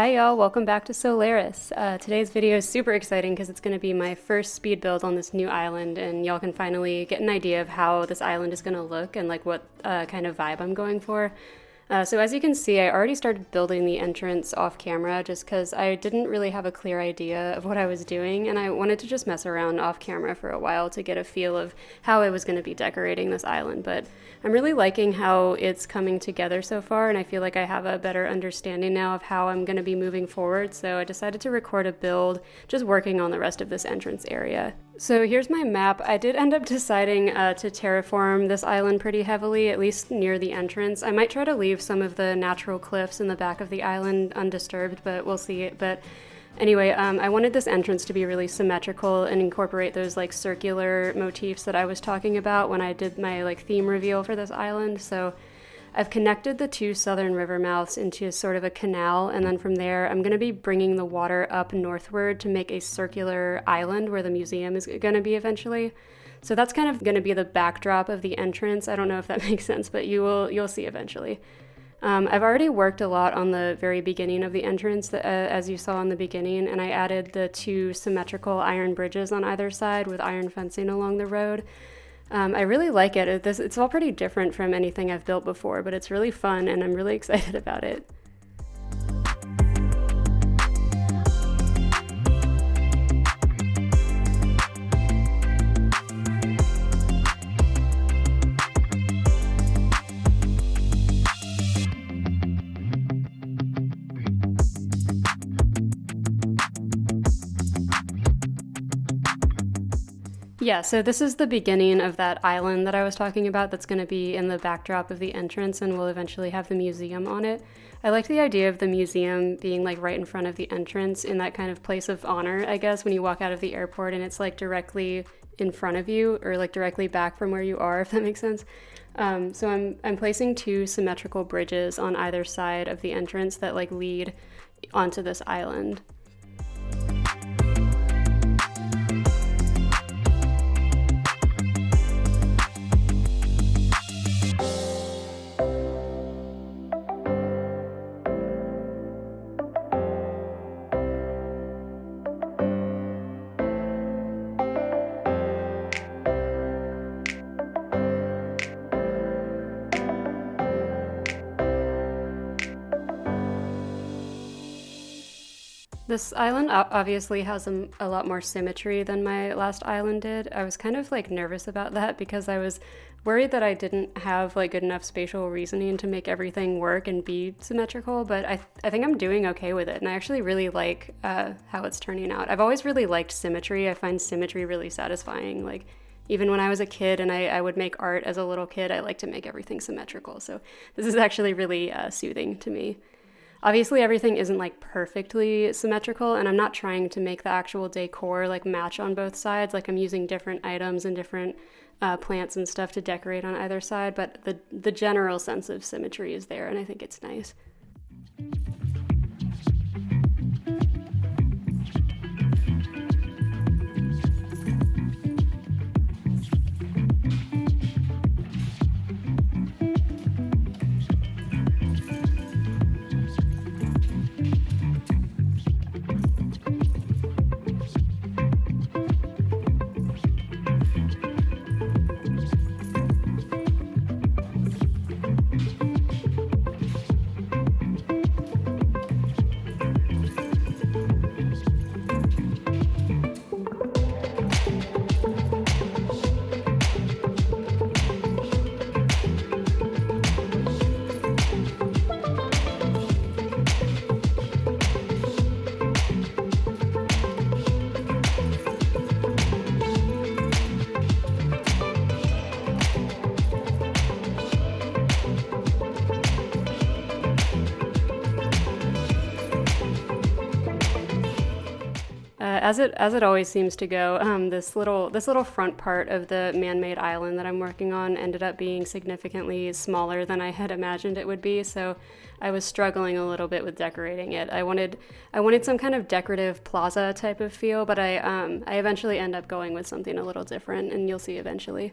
Hi y'all, welcome back to Solaris. Today's video is super exciting because it's going to be my first speed build on this new island, and y'all can finally get an idea of how this island is going to look and like what kind of vibe I'm going for. So as you can see, I already started building the entrance off camera just because I didn't really have a clear idea of what I was doing, and I wanted to just mess around off camera for a while to get a feel of how I was going to be decorating this island. But I'm really liking how it's coming together so far, and I feel like I have a better understanding now of how I'm going to be moving forward, so I decided to record a build just working on the rest of this entrance area. So here's my map. I did end up deciding to terraform this island pretty heavily, at least near the entrance. I might try to leave some of the natural cliffs in the back of the island undisturbed, but we'll see. But anyway, I wanted this entrance to be really symmetrical and incorporate those like circular motifs that I was talking about when I did my like theme reveal for this island. So I've connected the two southern river mouths into sort of a canal, and then from there I'm going to be bringing the water up northward to make a circular island where the museum is going to be eventually. So that's kind of going to be the backdrop of the entrance. I don't know if that makes sense, but you'll see eventually. I've already worked a lot on the very beginning of the entrance, as you saw in the beginning, and I added the two symmetrical iron bridges on either side with iron fencing along the road. I really like it. It's all pretty different from anything I've built before, but it's really fun and I'm really excited about it. Yeah, so this is the beginning of that island that I was talking about that's going to be in the backdrop of the entrance and will eventually have the museum on it. I like the idea of the museum being like right in front of the entrance in that kind of place of honor, I guess, when you walk out of the airport and it's like directly in front of you or like directly back from where you are, if that makes sense. So I'm placing two symmetrical bridges on either side of the entrance that like lead onto this island. This island obviously has a lot more symmetry than my last island did. I was kind of like nervous about that because I was worried that I didn't have like good enough spatial reasoning to make everything work and be symmetrical, but I think I'm doing okay with it, and I actually really like how it's turning out. I've always really liked symmetry. I find symmetry really satisfying. Like even when I was a kid and I would make art as a little kid, I like to make everything symmetrical. So this is actually really soothing to me. Obviously, everything isn't like perfectly symmetrical, and I'm not trying to make the actual decor like match on both sides. Like I'm using different items and different plants and stuff to decorate on either side, but the general sense of symmetry is there, and I think it's nice. As it always seems to go, this little front part of the man-made island that I'm working on ended up being significantly smaller than I had imagined it would be. So I was struggling a little bit with decorating it. I wanted some kind of decorative plaza type of feel, but I eventually end up going with something a little different, and you'll see eventually.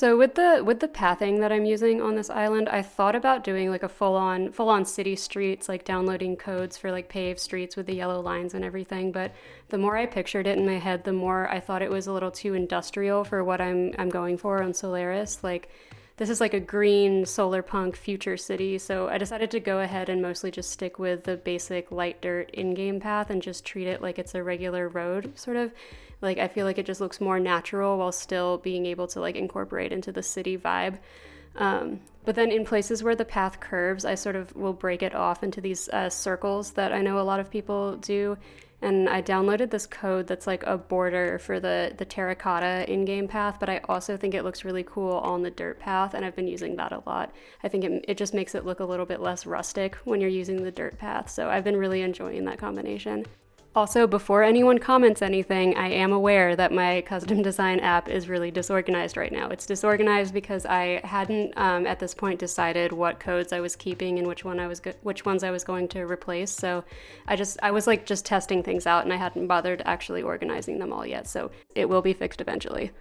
So with the pathing that I'm using on this island, I thought about doing like a full on city streets, like downloading codes for like paved streets with the yellow lines and everything. But the more I pictured it in my head, the more I thought it was a little too industrial for what I'm going for on Solaris. Like this is like a green solar punk future city, so I decided to go ahead and mostly just stick with the basic light dirt in-game path and just treat it like it's a regular road, sort of. Like I feel like it just looks more natural while still being able to like incorporate into the city vibe. But then in places where the path curves, I sort of will break it off into these circles that I know a lot of people do. And I downloaded this code that's like a border for the terracotta in-game path, but I also think it looks really cool on the dirt path, and I've been using that a lot. I think it just makes it look a little bit less rustic when you're using the dirt path, so I've been really enjoying that combination. Also, before anyone comments anything, I am aware that my custom design app is really disorganized right now. It's disorganized because I hadn't at this point decided what codes I was keeping and which ones I was going to replace. So I was like just testing things out, and I hadn't bothered actually organizing them all yet. So it will be fixed eventually.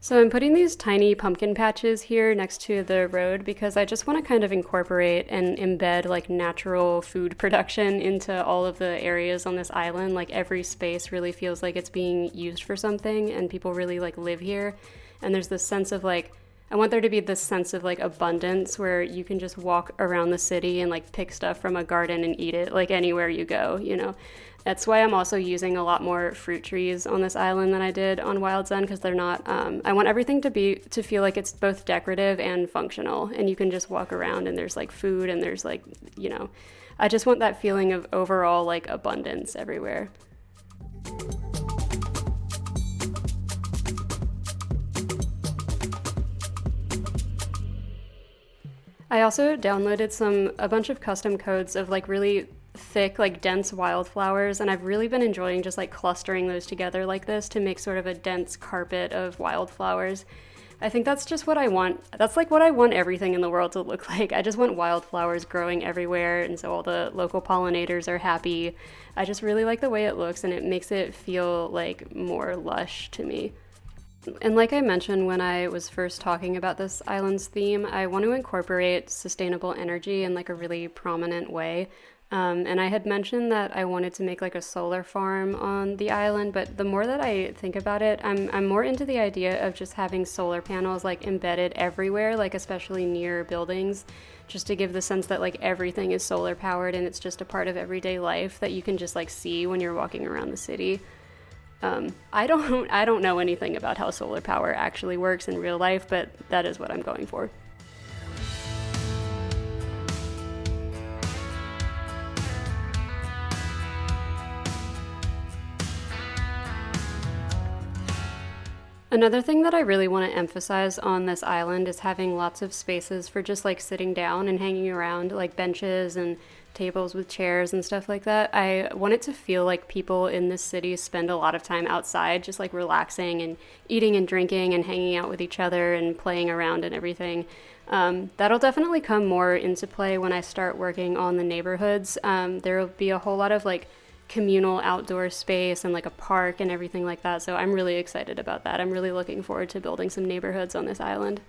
So I'm putting these tiny pumpkin patches here next to the road because I just want to kind of incorporate and embed like natural food production into all of the areas on this island. Like every space really feels like it's being used for something and people really like live here. And there's this sense of like, I want there to be this sense of like abundance where you can just walk around the city and like pick stuff from a garden and eat it like anywhere you go, you know. That's why I'm also using a lot more fruit trees on this island than I did on Wild Zen, because they're not, I want everything to feel like it's both decorative and functional, and you can just walk around and there's like food and there's like, you know, I just want that feeling of overall like abundance everywhere. I also downloaded a bunch of custom codes of like really thick, like dense wildflowers, and I've really been enjoying just like clustering those together like this to make sort of a dense carpet of wildflowers. I think that's just what I want. That's like what I want everything in the world to look like. I just want wildflowers growing everywhere, and so all the local pollinators are happy. I just really like the way it looks, and it makes it feel like more lush to me. And like I mentioned when I was first talking about this island's theme, I want to incorporate sustainable energy in like a really prominent way. And I had mentioned that I wanted to make like a solar farm on the island, but the more that I think about it, I'm more into the idea of just having solar panels like embedded everywhere, like especially near buildings, just to give the sense that like everything is solar powered and it's just a part of everyday life that you can just like see when you're walking around the city. I don't know anything about how solar power actually works in real life, but that is what I'm going for. Another thing that I really want to emphasize on this island is having lots of spaces for just like sitting down and hanging around, like benches and tables with chairs and stuff like that. I want it to feel like people in this city spend a lot of time outside, just like relaxing and eating and drinking and hanging out with each other and playing around and everything. That'll definitely come more into play when I start working on the neighborhoods. There will be a whole lot of like communal outdoor space and like a park and everything like that. So I'm really excited about that. I'm really looking forward to building some neighborhoods on this island.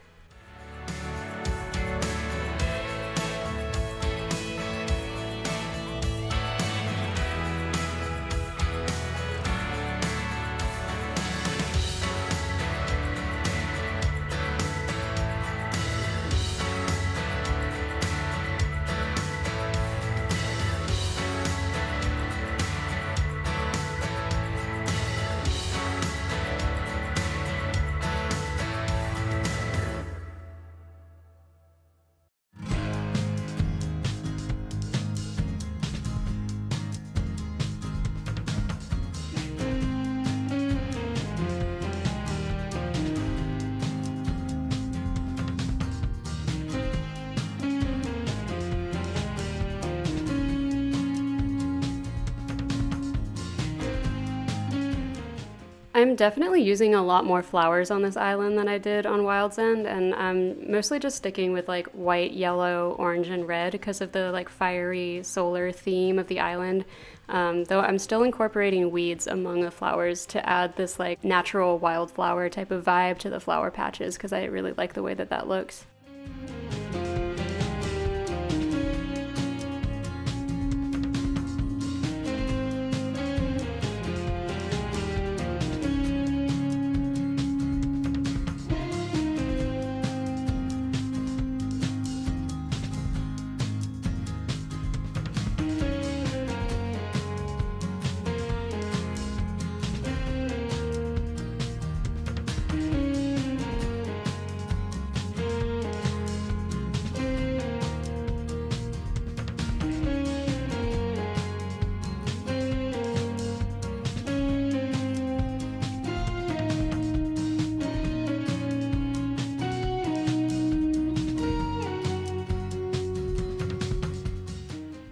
I'm definitely using a lot more flowers on this island than I did on Wild's End, and I'm mostly just sticking with like white, yellow, orange, and red because of the like fiery solar theme of the island. Though I'm still incorporating weeds among the flowers to add this like natural wildflower type of vibe to the flower patches because I really like the way that that looks.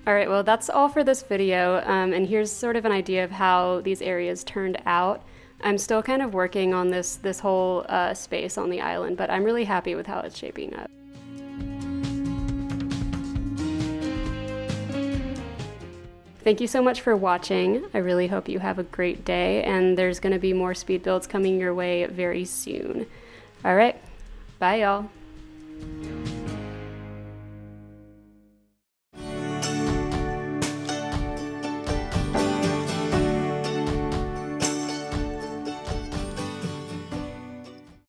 All right, well, that's all for this video, and here's sort of an idea of how these areas turned out. I'm still kind of working on this whole space on the island, but I'm really happy with how it's shaping up. Thank you so much for watching. I really hope you have a great day, and there's going to be more speed builds coming your way very soon. All right, bye y'all.